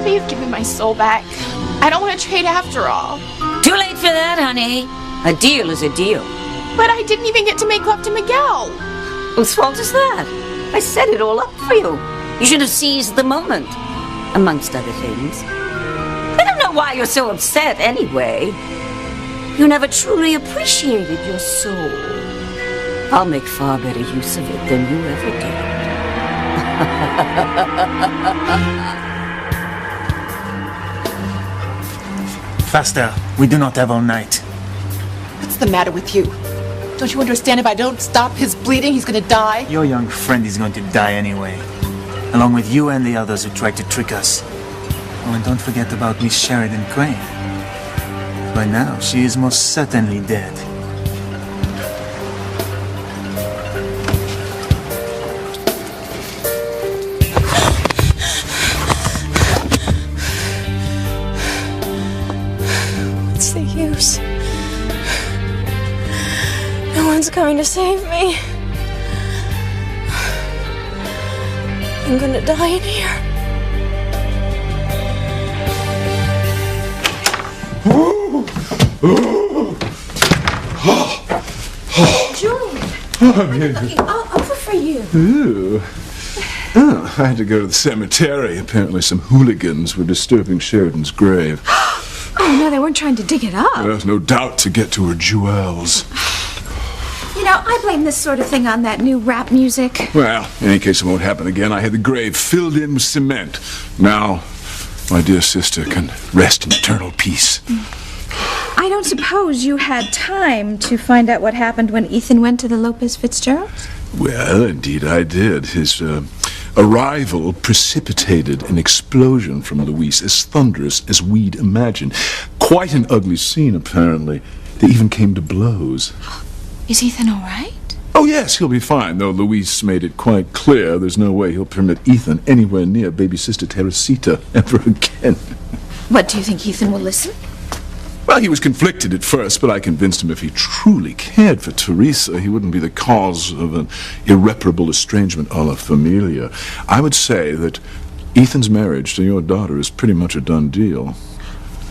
Please give me my soul back. I don't want to trade after all. Too late for that, honey. A deal is a deal. But I didn't even get to make love to Miguel. Whose fault is that? I set it all up for you. You should have seized the moment, amongst other things. I don't know why you're so upset anyway. You never truly appreciated your soul. I'll make far better use of it than you ever did. Faster. We do not have all night. What's the matter with you? Don't you understand if I don't stop his bleeding, he's gonna die? Your young friend is going to die anyway. Along with you and the others who tried to trick us. Oh, and don't forget about Miss Sheridan Crane. By now, she is most certainly dead. What's the use? No one's coming to save me. I'm gonna die in here. Julian! I'll over for you. Ooh. Oh, I had to go to the cemetery. Apparently some hooligans were disturbing Sheridan's grave. Oh, no, they weren't trying to dig it up. There's no doubt to get to her jewels. You know, I blame this sort of thing on that new rap music. Well, in any case, it won't happen again. I had the grave filled in with cement. Now, my dear sister can rest in eternal peace. I don't suppose you had time to find out what happened when Ethan went to the Lopez Fitzgeralds? Well, indeed I did. His arrival precipitated an explosion from Luis as thunderous as we'd imagined. Quite an ugly scene, apparently. They even came to blows. Is Ethan all right? Oh, yes, he'll be fine, though Luis made it quite clear there's no way he'll permit Ethan anywhere near baby sister Teresita ever again. What, do you think Ethan will listen? Well, he was conflicted at first, but I convinced him if he truly cared for Teresa, he wouldn't be the cause of an irreparable estrangement a la familia. I would say that Ethan's marriage to your daughter is pretty much a done deal.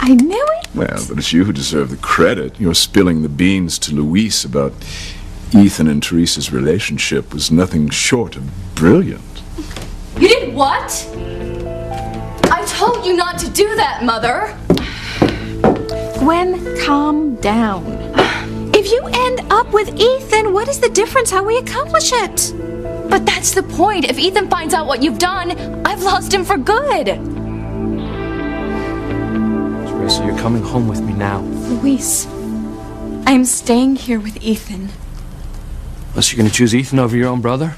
I knew it. Well, but it's you who deserve the credit. Your spilling the beans to Luis about Ethan and Teresa's relationship was nothing short of brilliant. You did what? I told you not to do that, Mother. Gwen, calm down. If you end up with Ethan, what is the difference how we accomplish it? But that's the point. If Ethan finds out what you've done, I've lost him for good. Teresa, you're coming home with me now. Luis, I'm staying here with Ethan. Unless you're going to choose Ethan over your own brother?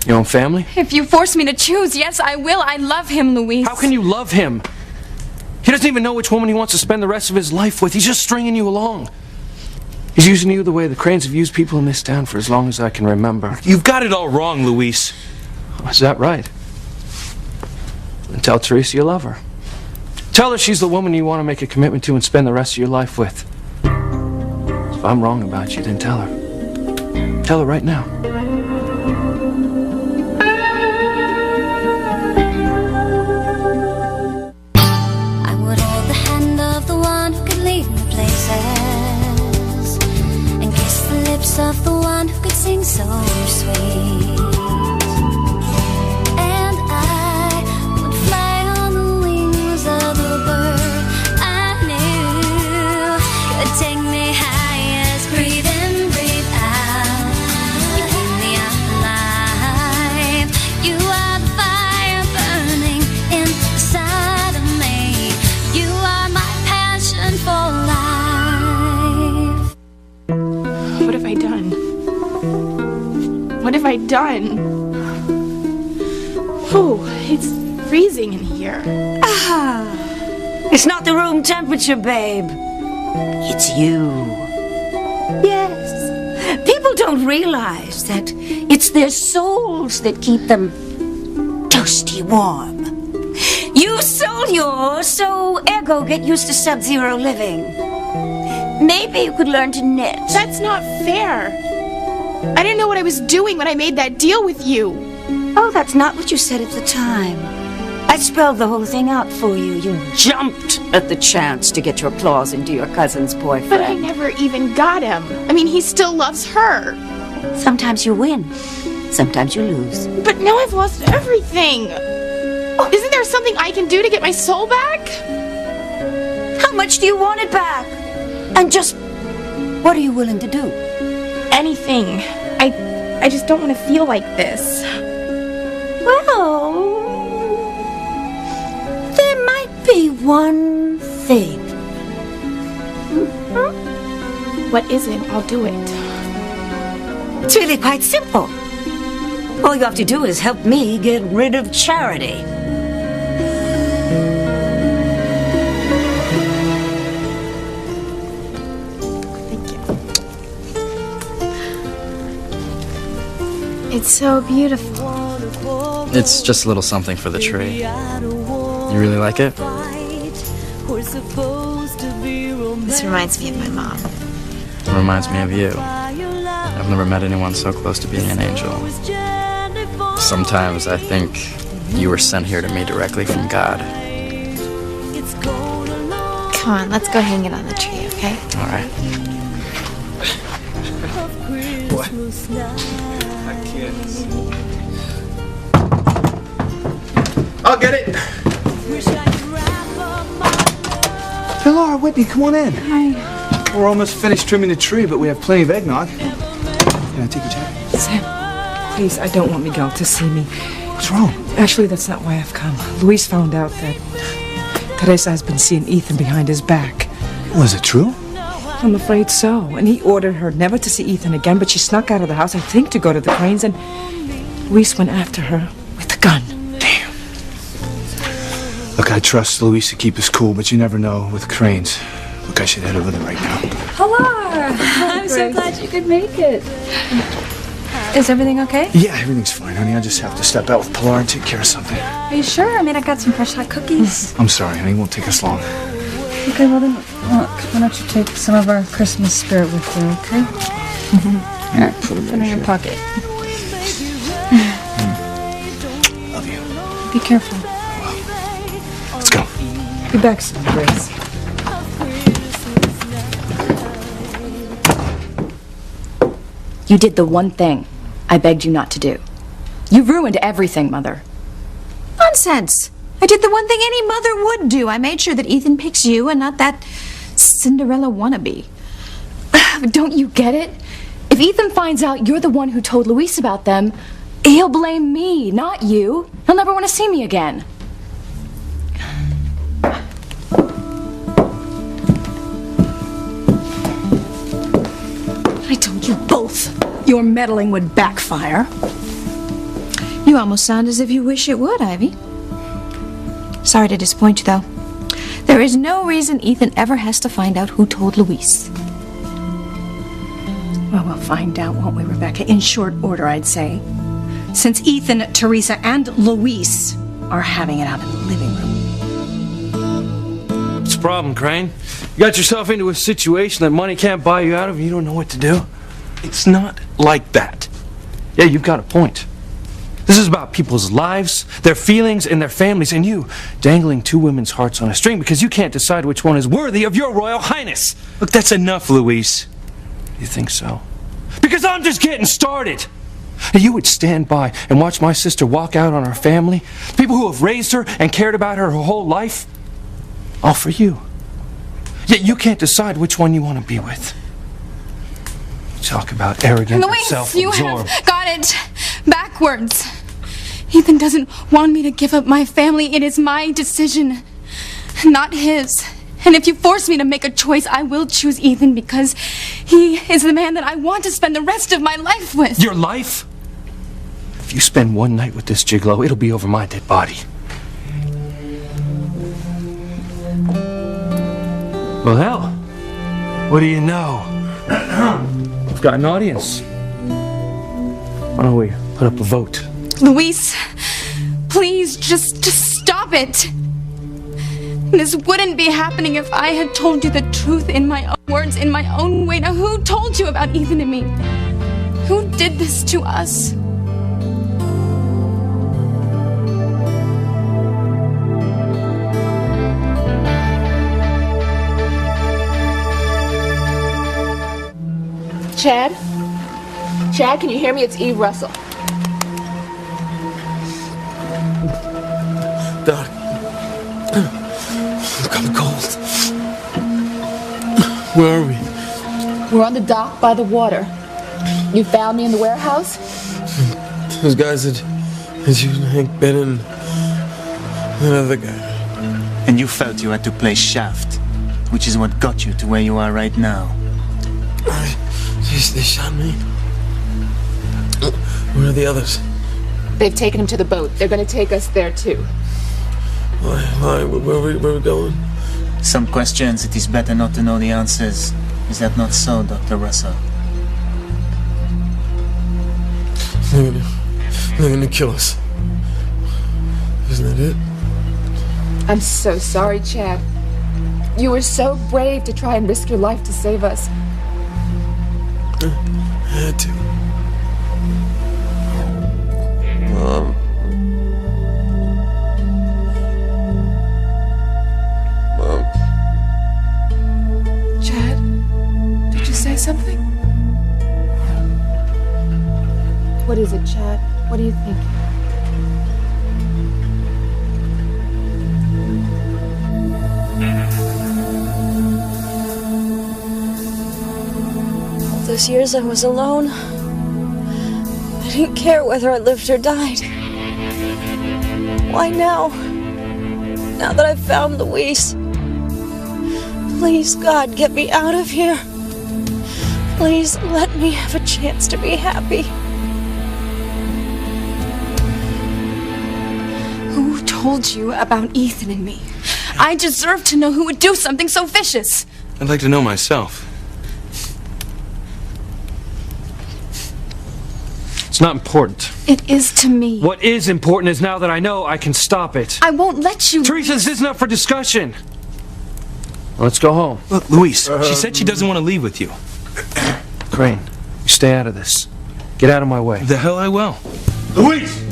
Your own family? If you force me to choose, yes, I will. I love him, Luis. How can you love him? He doesn't even know which woman he wants to spend the rest of his life with. He's just stringing you along. He's using you the way the Cranes have used people in this town for as long as I can remember. You've got it all wrong, Luis. Is that right? Then tell Teresa you love her. Tell her she's the woman you want to make a commitment to and spend the rest of your life with. If I'm wrong about you, then tell her. Tell her right now. Of the one who could sing so sweet, and I would fly on the wings of a bird I knew could take me high as breathe in, breathe out. You keep me alive. You are the fire burning inside of me. You are my passion for life. What have I done? What have I done? Oh, it's freezing in here. It's not the room temperature, babe. It's you. Yes. People don't realize that it's their souls that keep them toasty warm. You sold yours, so ergo get used to sub-zero living. Maybe you could learn to knit. That's not fair. I didn't know what I was doing when I made that deal with you. Oh, that's not what you said at the time. I spelled the whole thing out for you. You jumped at the chance to get your claws into your cousin's boyfriend. But I never even got him. I mean, he still loves her. Sometimes you win. Sometimes you lose. But now I've lost everything. Isn't there something I can do to get my soul back? How much do you want it back? And just what are you willing to do? Anything. I just don't want to feel like this. Well, there might be one thing. What is it? I'll do it. It's really quite simple. All you have to do is help me get rid of Charity. It's so beautiful. It's just a little something for the tree. You really like it? This reminds me of my mom. It reminds me of you. I've never met anyone so close to being an angel. Sometimes I think you were sent here to me directly from God. Come on, let's go hang it on the tree, okay? All right. What? I can't. I'll get it. Hey, Laura, Whitney, come on in. Hi. We're almost finished trimming the tree, but we have plenty of eggnog. Can I take your jacket? Sam, please, I don't want Miguel to see me. What's wrong? Actually, that's not why I've come. Luis found out that Teresa has been seeing Ethan behind his back. Was it true? I'm afraid so. And he ordered her never to see Ethan again, but she snuck out of the house, I think, to go to the Cranes, and Luis went after her with a gun. Damn. Look, I trust Luis to keep us cool, but you never know with Cranes. Look, I should head over there right now. Hello. I'm so glad you could make it. Is everything okay? Yeah, everything's fine, honey. I just have to step out with Pilar and take care of something. Are you sure? I mean, I got some fresh hot cookies. I'm sorry, honey. It won't take us long. Okay, well then, look, why don't you take some of our Christmas spirit with you, okay? All right, put it in your pocket. Love you. Be careful. Let's go. Be back soon, Grace. You did the one thing I begged you not to do. You ruined everything, Mother. Nonsense. I did the one thing any mother would do. I made sure that Ethan picks you and not that Cinderella wannabe. Don't you get it? If Ethan finds out you're the one who told Luis about them, he'll blame me, not you. He'll never want to see me again. I told you both your meddling would backfire. You almost sound as if you wish it would, Ivy. Sorry to disappoint you, though. There is no reason Ethan ever has to find out who told Luis. Well, we'll find out, won't we, Rebecca? In short order, I'd say. Since Ethan, Teresa, and Luis are having it out in the living room. What's the problem, Crane? You got yourself into a situation that money can't buy you out of and you don't know what to do? It's not like that. Yeah, you've got a point. This is about people's lives, their feelings, and their families, and you dangling two women's hearts on a string because you can't decide which one is worthy of your Royal Highness. Look, that's enough, Luis. You think so? Because I'm just getting started. You would stand by and watch my sister walk out on our family, people who have raised her and cared about her whole life, all for you. Yet you can't decide which one you want to be with. Talk about arrogant and self-absorbed. You have got it backwards. Ethan doesn't want me to give up my family. It is my decision, not his. And if you force me to make a choice, I will choose Ethan because he is the man that I want to spend the rest of my life with. Your life? If you spend one night with this gigolo, it'll be over my dead body. Well, hell, what do you know? We've got an audience. Why don't we put up a vote? Luis, please, just stop it. This wouldn't be happening if I had told you the truth in my own words, in my own way. Now, who told you about Ethan and me? Who did this to us? Chad? Chad, can you hear me? It's Eve Russell. Doc. Look, I'm cold. Where are we? We're on the dock by the water. You found me in the warehouse? Those guys that you and Hank Bennett and another guy. And you felt you had to play Shaft, which is what got you to where you are right now. They shot me. Where are the others? They've taken him to the boat. They're going to take us there, too. Why? Where are we going? Some questions it is better not to know the answers. Is that not so, Dr. Russell? They're gonna kill us. Isn't that it? I'm so sorry, Chad. You were so brave to try and risk your life to save us. I had to. Mom. Chad, did you say something? What is it, Chad? What are you thinking? All those years I was alone. I didn't care whether I lived or died. Why now? Now that I've found Luis. Please, God, get me out of here. Please let me have a chance to be happy. Who told you about Ethan and me? I deserve to know who would do something so vicious. I'd like to know myself. It's not important. It is to me. What is important is now that I know I can stop it. I won't let you. Teresa, this isn't up for discussion. Let's go home. Look, Luis, she said she doesn't want to leave with you. Crane, you stay out of this. Get out of my way. The hell I will. Luis!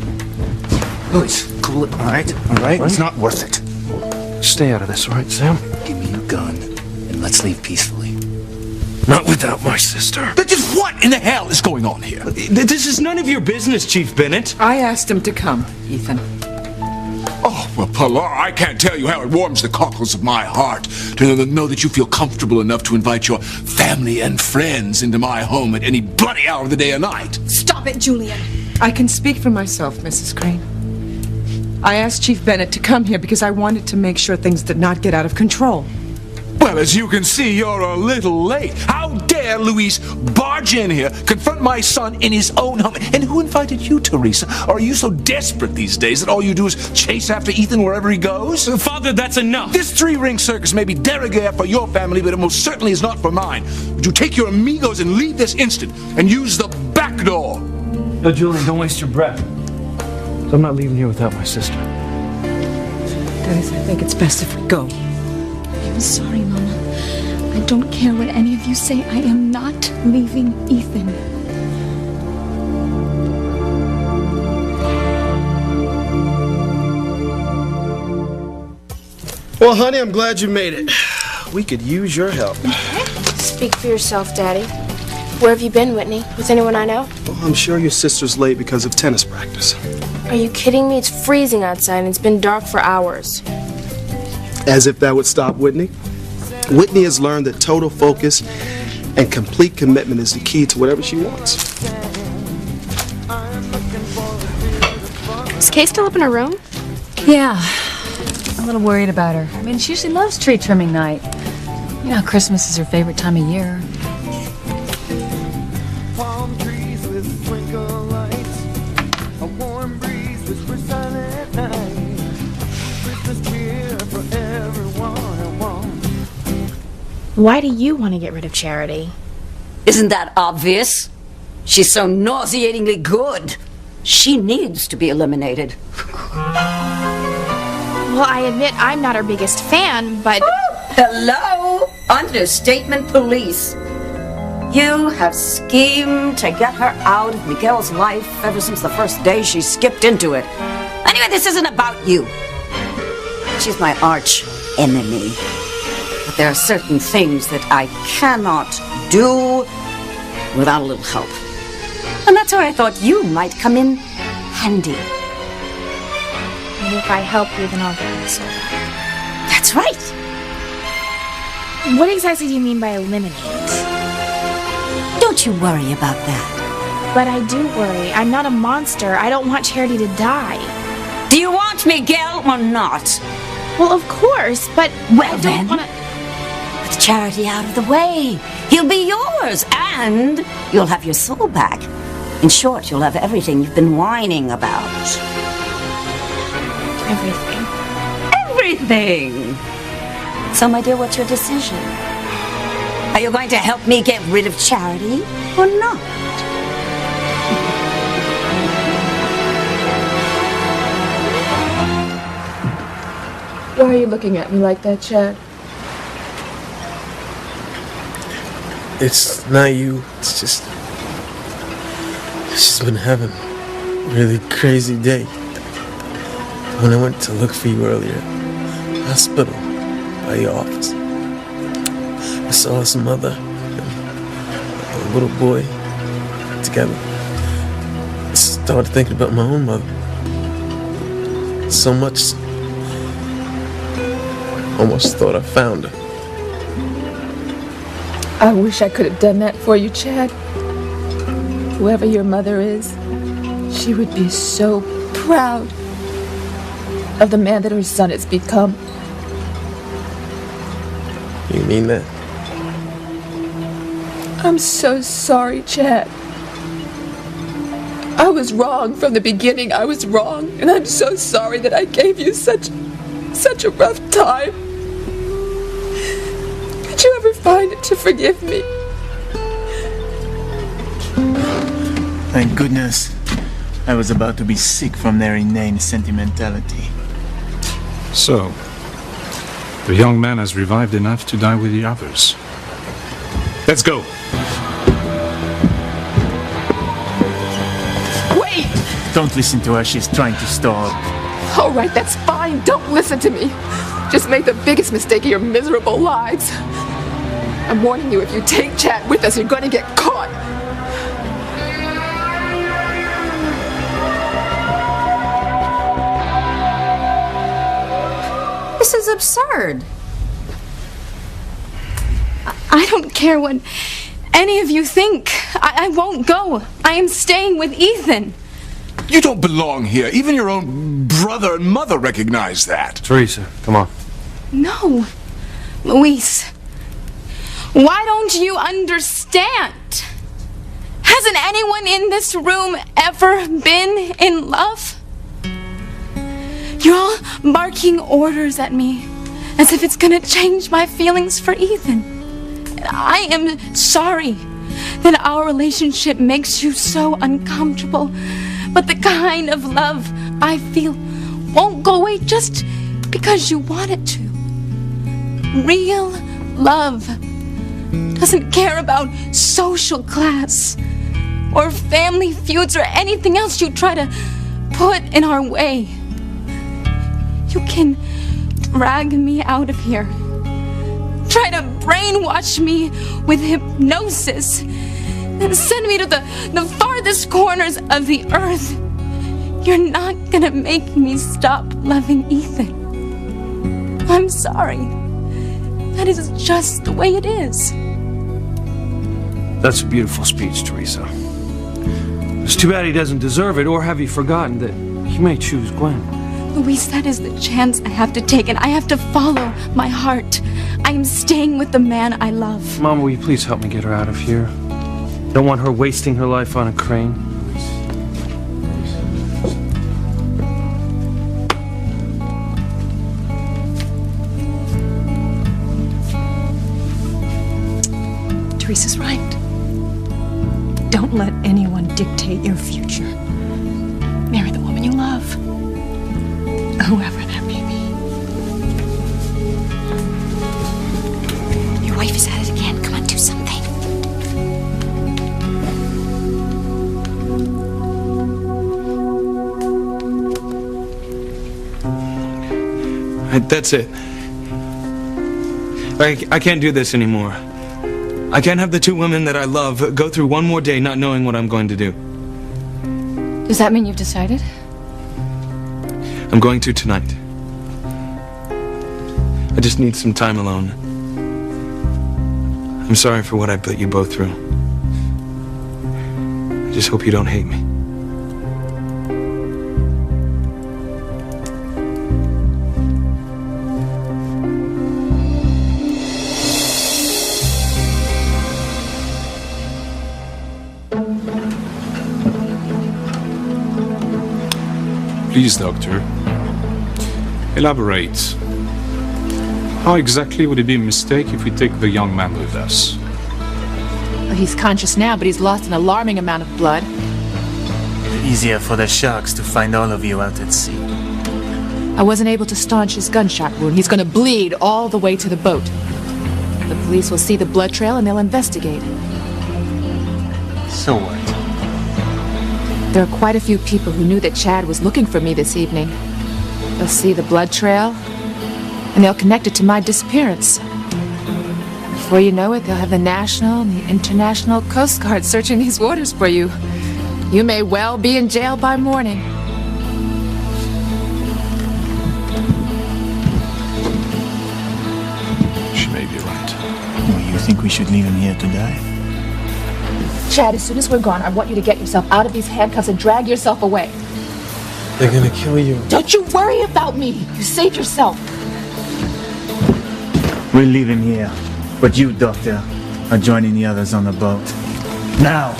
Luis, cool it, all right? All right? It's not worth it. Stay out of this, all right, Sam? Give me your gun, and let's leave peacefully. Not without my sister. Just what in the hell is going on here? This is none of your business, Chief Bennett. I asked him to come, Ethan. Oh, well, Pilar, I can't tell you how it warms the cockles of my heart to know that you feel comfortable enough to invite your family and friends into my home at any bloody hour of the day or night. Stop it, Julian. I can speak for myself, Mrs. Crane. I asked Chief Bennett to come here because I wanted to make sure things did not get out of control. Well, as you can see, you're a little late. How dare Luis barge in here, confront my son in his own home? And who invited you, Teresa? Or are you so desperate these days that all you do is chase after Ethan wherever he goes? Father, that's enough. This three-ring circus may be de rigueur for your family, but it most certainly is not for mine. Would you take your amigos and leave this instant and use the back door? No, Julian, don't waste your breath. So I'm not leaving here without my sister. Dennis, I think it's best if we go. I'm sorry, Mama. I don't care what any of you say. I am not leaving Ethan. Well, honey, I'm glad you made it. We could use your help. Speak for yourself, Daddy. Where have you been, Whitney? With anyone I know? Well, I'm sure your sister's late because of tennis practice. Are you kidding me? It's freezing outside and it's been dark for hours. As if that would stop Whitney. Whitney has learned that total focus and complete commitment is the key to whatever she wants. Is Kay still up in her room? Yeah. I'm a little worried about her. I mean, she usually loves tree trimming night. You know, Christmas is her favorite time of year. Why do you want to get rid of Charity? Isn't that obvious? She's so nauseatingly good. She needs to be eliminated. Well, I admit I'm not her biggest fan, but... Hello? Understatement police. You have schemed to get her out of Miguel's life ever since the first day she skipped into it. Anyway, this isn't about you. She's my arch enemy. But there are certain things that I cannot do without a little help. And that's where I thought you might come in handy. And if I help you, then I'll get my soul back. That's right. What exactly do you mean by eliminate? Don't you worry about that. But I do worry. I'm not a monster. I don't want Charity to die. Do you want Miguel or not? Well, of course, but Well, I then, don't want to... with Charity out of the way, he'll be yours, and you'll have your soul back. In short, you'll have everything you've been whining about. Everything. Everything! So, my dear, what's your decision? Are you going to help me get rid of Charity, or not? Why are you looking at me like that, Chad? It's not you. It's just been having a really crazy day. When I went to look for you earlier, hospital, by your office, I saw some mother and a little boy together. I started thinking about my own mother. So much, almost thought I found her. I wish I could have done that for you, Chad. Whoever your mother is, she would be so proud of the man that her son has become. You mean that? I'm so sorry, Chad. I was wrong from the beginning. I was wrong, and I'm so sorry that I gave you such a rough time. Could you ever find it to forgive me? Thank goodness. I was about to be sick from their inane sentimentality. So, the young man has revived enough to die with the others. Let's go. Wait! Don't listen to her. She's trying to stall. All right, that's fine. Don't listen to me. Just made the biggest mistake of your miserable lives. I'm warning you, if you take Chad with us, you're going to get caught. This is absurd. I don't care what any of you think. I won't go. I am staying with Ethan. You don't belong here. Even your own brother and mother recognize that. Teresa, come on. No. Luis, why don't you understand? Hasn't anyone in this room ever been in love? You're all barking orders at me as if it's gonna change my feelings for Ethan. And I am sorry that our relationship makes you so uncomfortable, but the kind of love I feel won't go away just because you want it to. Real love doesn't care about social class or family feuds or anything else you try to put in our way. You can drag me out of here, try to brainwash me with hypnosis, and send me to the farthest corners of the earth. You're not gonna make me stop loving Ethan. I'm sorry. That is just the way it is. That's a beautiful speech, Teresa. It's too bad he doesn't deserve it, or have you forgotten that he may choose Gwen? Luis, that is the chance I have to take, and I have to follow my heart. I am staying with the man I love. Mom, will you please help me get her out of here? Don't want her wasting her life on a crane. Teresa's right. Don't let anyone dictate your future. Marry the woman you love, whoever that may be. Your wife is at it again. Come on, do something. That's it. I can't do this anymore. I can't have the two women that I love go through one more day not knowing what I'm going to do. Does that mean you've decided? I'm going to tonight. I just need some time alone. I'm sorry for what I put you both through. I just hope you don't hate me. Please, Doctor, elaborate. How exactly would it be a mistake if we take the young man with us? Well, he's conscious now, but he's lost an alarming amount of blood. Easier for the sharks to find all of you out at sea. I wasn't able to staunch his gunshot wound. He's going to bleed all the way to the boat. The police will see the blood trail and they'll investigate. So what? There are quite a few people who knew that Chad was looking for me this evening. They'll see the blood trail, and they'll connect it to my disappearance. Before you know it, they'll have the National and the International Coast Guard searching these waters for you. You may well be in jail by morning. She may be right. Well, you think we should leave him here to die? Chad, as soon as we're gone, I want you to get yourself out of these handcuffs and drag yourself away. They're gonna kill you. Don't you worry about me. You save yourself. We'll leave him here. But you, Doctor, are joining the others on the boat. Now!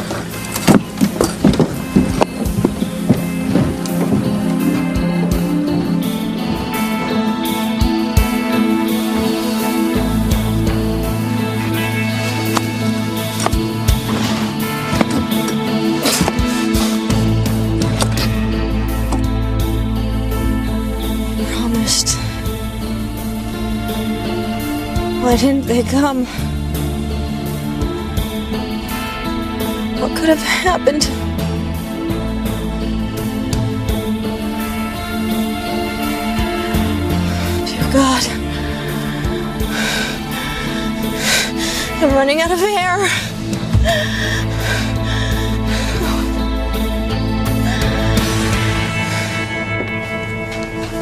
Why didn't they come? What could have happened? Dear God. I'm running out of air.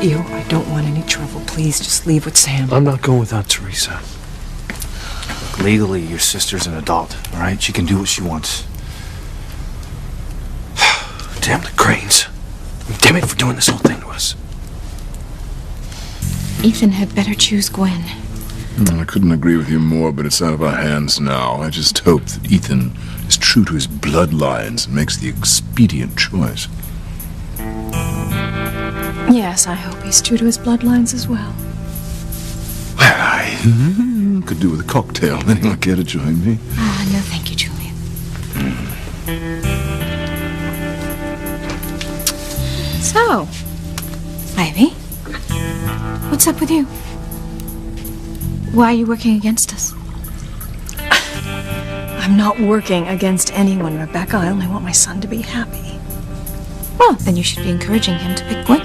Ew, I don't want any trouble. Please, just leave with Sam. I'm not going without Teresa. Look, legally, your sister's an adult, all right? She can do what she wants. Damn the Cranes. Damn it for doing this whole thing to us. Ethan had better choose Gwen. I couldn't agree with you more, but it's out of our hands now. I just hope that Ethan is true to his bloodlines and makes the expedient choice. Yes, I hope he's true to his bloodlines as well. Well, I could do with a cocktail. Anyone care to join me? No, thank you, Julian. So, Ivy, what's up with you? Why are you working against us? I'm not working against anyone, Rebecca. I only want my son to be happy. Well, then you should be encouraging him to pick Gwen.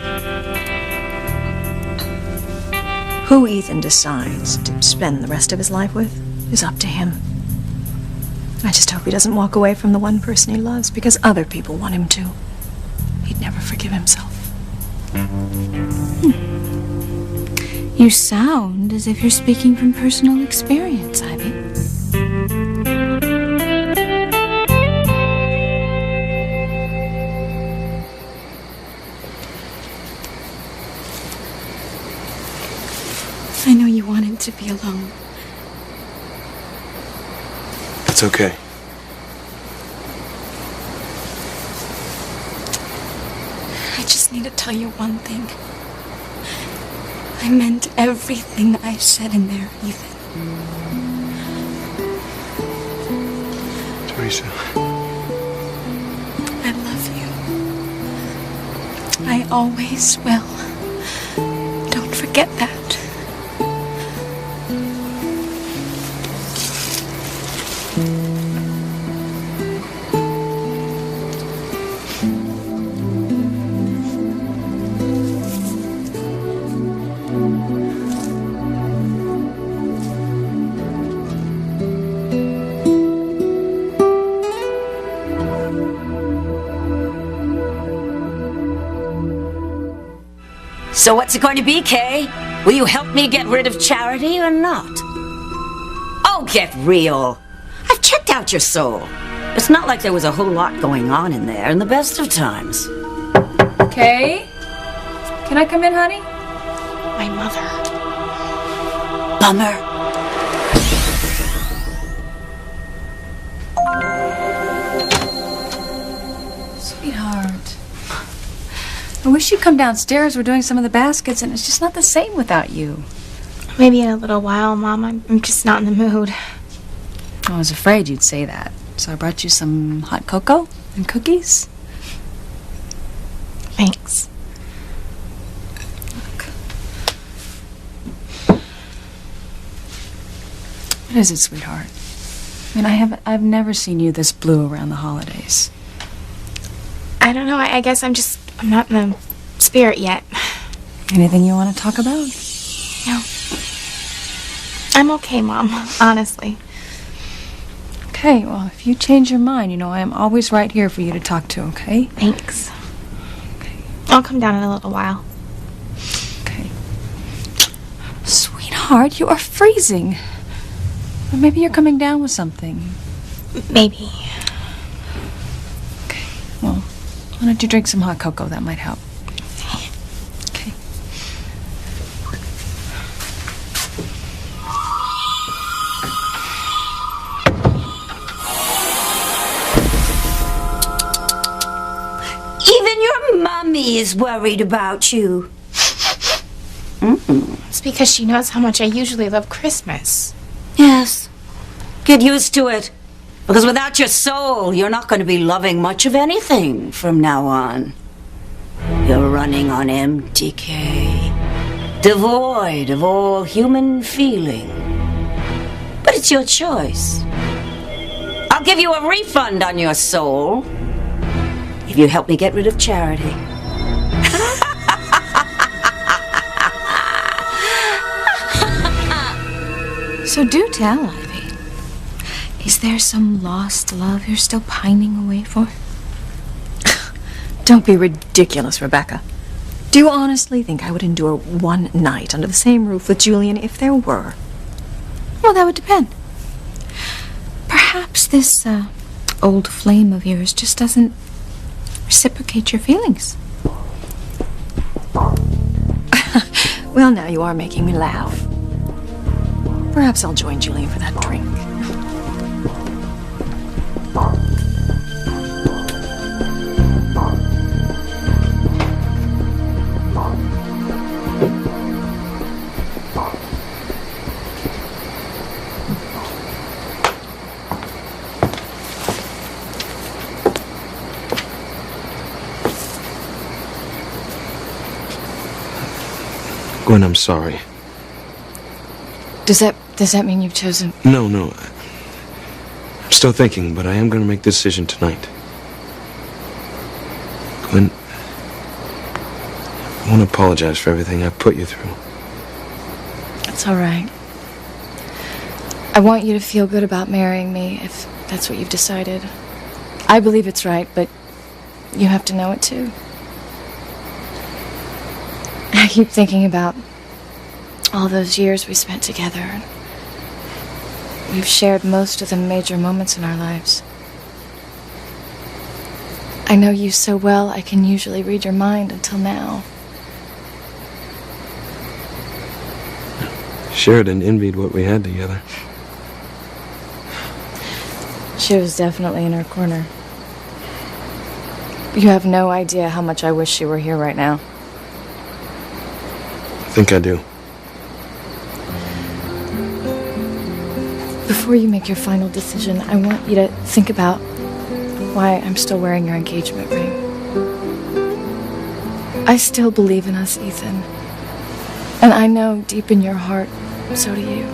Who Ethan decides to spend the rest of his life with is up to him. I just hope he doesn't walk away from the one person he loves because other people want him to. He'd never forgive himself. You sound as if you're speaking from personal experience, Ivy. I know you wanted to be alone. It's okay. I just need to tell you one thing. I meant everything I said in there, Ethan. Teresa. I love you. I always will. Don't forget that. So what's it going to be, Kay? Will you help me get rid of Charity or not? Oh, get real. I've checked out your soul. It's not like there was a whole lot going on in there in the best of times. Kay? Can I come in, honey? My mother. Bummer. Sweetheart. I wish you'd come downstairs. We're doing some of the baskets, and it's just not the same without you. Maybe in a little while, Mom. I'm just not in the mood. I was afraid you'd say that. So I brought you some hot cocoa and cookies. Thanks. What is it, sweetheart? I mean, I've never seen you this blue around the holidays. I don't know. I guess I'm not in the spirit yet. Anything you want to talk about? No. I'm okay, Mom. Honestly. Okay, well, if you change your mind, I am always right here for you to talk to, okay? Thanks. Okay. I'll come down in a little while. Okay. Sweetheart, you are freezing. Or maybe you're coming down with something. Maybe. Okay, well, why don't you drink some hot cocoa? That might help. Okay. Even your mummy is worried about you. It's because she knows how much I usually love Christmas. Yes. Get used to it. Because without your soul, you're not going to be loving much of anything from now on. You're running on empty, Kay. Devoid of all human feeling. But it's your choice. I'll give you a refund on your soul if you help me get rid of Charity. So do tell, Ivy. Is there some lost love you're still pining away for? Don't be ridiculous, Rebecca. Do you honestly think I would endure one night under the same roof with Julian if there were? Well, that would depend. Perhaps this old flame of yours just doesn't reciprocate your feelings. Well, now you are making me laugh. Perhaps I'll join Julian for that drink. Gwen, I'm sorry. Does that mean you've chosen? No. I'm still thinking, but I am going to make the decision tonight. Gwen, I want to apologize for everything I've put you through. That's all right. I want you to feel good about marrying me, if that's what you've decided. I believe it's right, but you have to know it too. I keep thinking about all those years we spent together. We've shared most of the major moments in our lives. I know you so well, I can usually read your mind until now. Shared and envied what we had together. She was definitely in her corner. You have no idea how much I wish she were here right now. I think I do. Before you make your final decision, I want you to think about why I'm still wearing your engagement ring. I still believe in us, Ethan. And I know deep in your heart, so do you.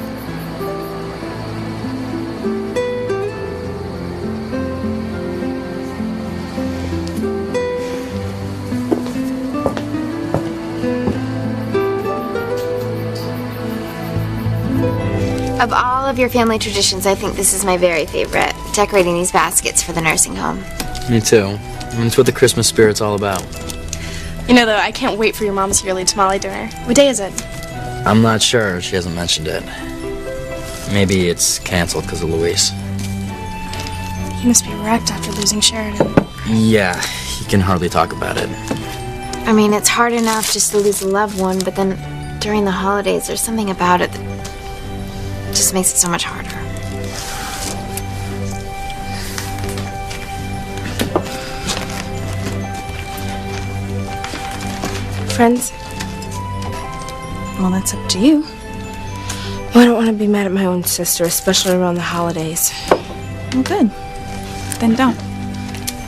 Of all of your family traditions, I think this is my very favorite. Decorating these baskets for the nursing home. Me too. I mean, it's what the Christmas spirit's all about. You know, though, I can't wait for your mom's yearly tamale dinner. What day is it? I'm not sure. She hasn't mentioned it. Maybe it's canceled because of Luis. He must be wrecked after losing Sheridan. Yeah, he can hardly talk about it. I mean, it's hard enough just to lose a loved one, but then during the holidays, there's something about it that just makes it so much harder. Friends? Well, that's up to you. Well, I don't want to be mad at my own sister, especially around the holidays. Well, good. Then don't.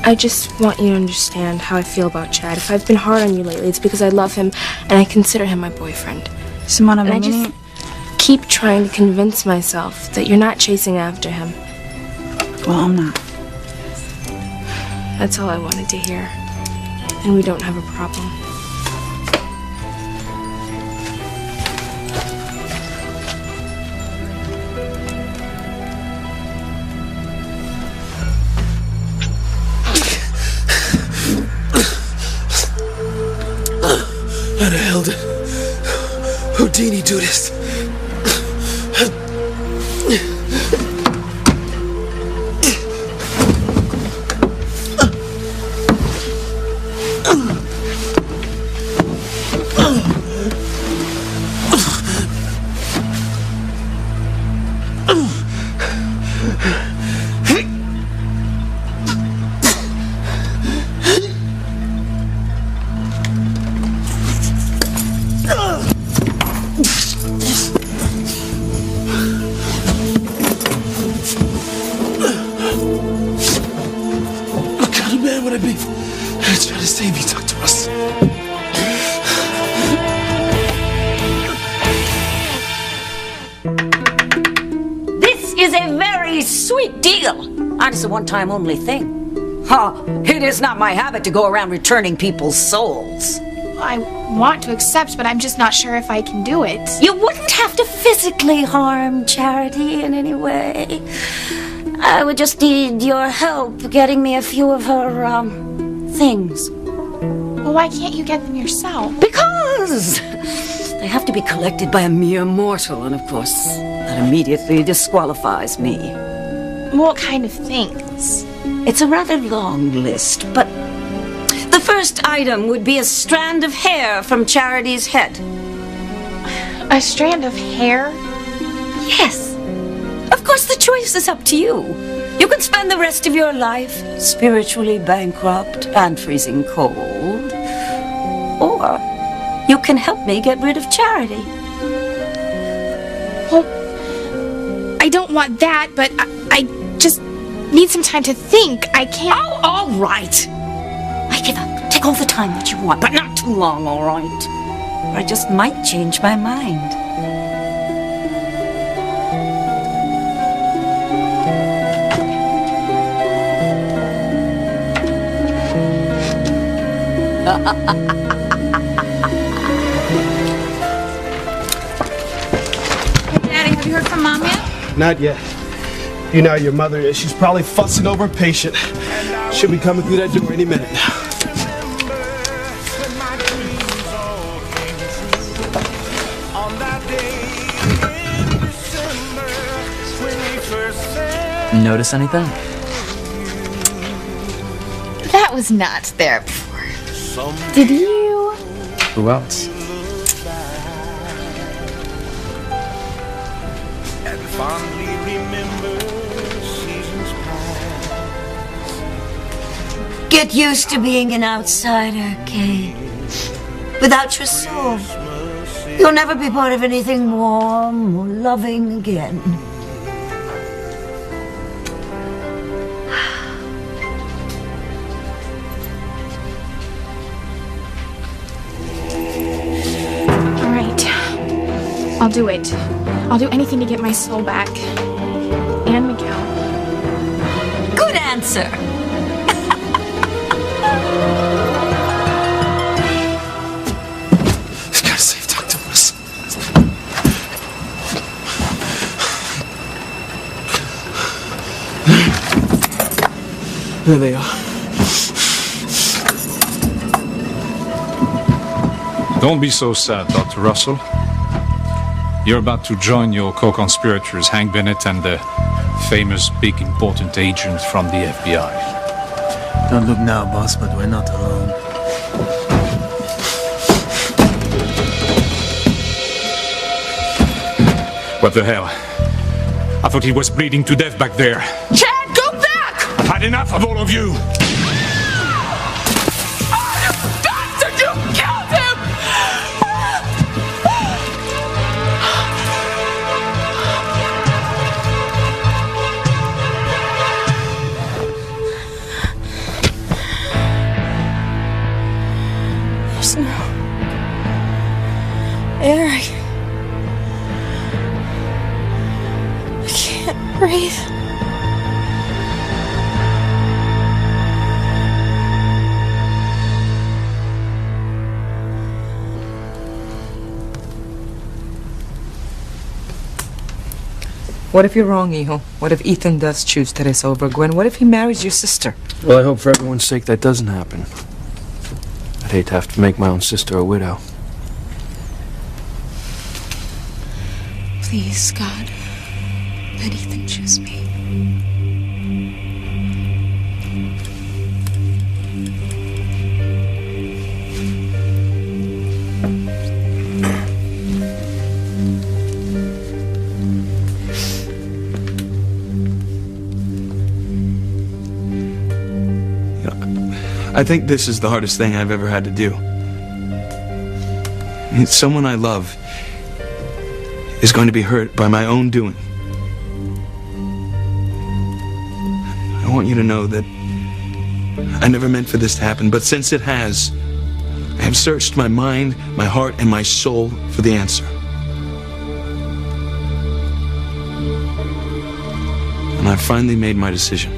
I just want you to understand how I feel about Chad. If I've been hard on you lately, it's because I love him and I consider him my boyfriend. Simona, and I just keep trying to convince myself that you're not chasing after him. Well, I'm not. That's all I wanted to hear. And we don't have a problem. How the hell did Houdini do this? It's a one-time only thing. It is not my habit to go around returning people's souls. I want to accept, but I'm just not sure if I can do it. You wouldn't have to physically harm Charity in any way. I would just need your help getting me a few of her, things. Well, why can't you get them yourself? Because they have to be collected by a mere mortal, and of course, that immediately disqualifies me. What kind of things? It's a rather long list, but the first item would be a strand of hair from Charity's head. A strand of hair? Yes. Of course, the choice is up to you. You can spend the rest of your life spiritually bankrupt and freezing cold. Or you can help me get rid of Charity. Well, I don't want that, but I just need some time to think. I can't... Oh, all right. I give up. Take all the time that you want, but not too long, all right? Or I just might change my mind. Daddy, have you heard from Mom yet? Not yet. You know how your mother is. She's probably fussing over a patient. She'll be coming through that door any minute now. Notice anything? That was not there before. Did you? Who else? Get used to being an outsider, Kay. Without your soul, you'll never be part of anything warm or loving again. All right. I'll do it. I'll do anything to get my soul back. And Miguel. Good answer. Gotta save Dr. West. There they are. Don't be so sad, Dr. Russell. You're about to join your co-conspirators, Hank Bennett and the famous big important agent from the FBI. Don't look now, boss, but we're not alone. What the hell? I thought he was bleeding to death back there. Chad, go back! I've had enough of all of you! Bastard, you killed him! There's no air. I can't breathe. What if you're wrong, Iho? What if Ethan does choose Teresa over Gwen? What if he marries your sister? Well, I hope for everyone's sake that doesn't happen. I'd hate to have to make my own sister a widow. Please, God, let Ethan choose me. I think this is the hardest thing I've ever had to do. Someone I love is going to be hurt by my own doing. I want you to know that I never meant for this to happen, but since it has, I have searched my mind, my heart, and my soul for the answer. And I've finally made my decision.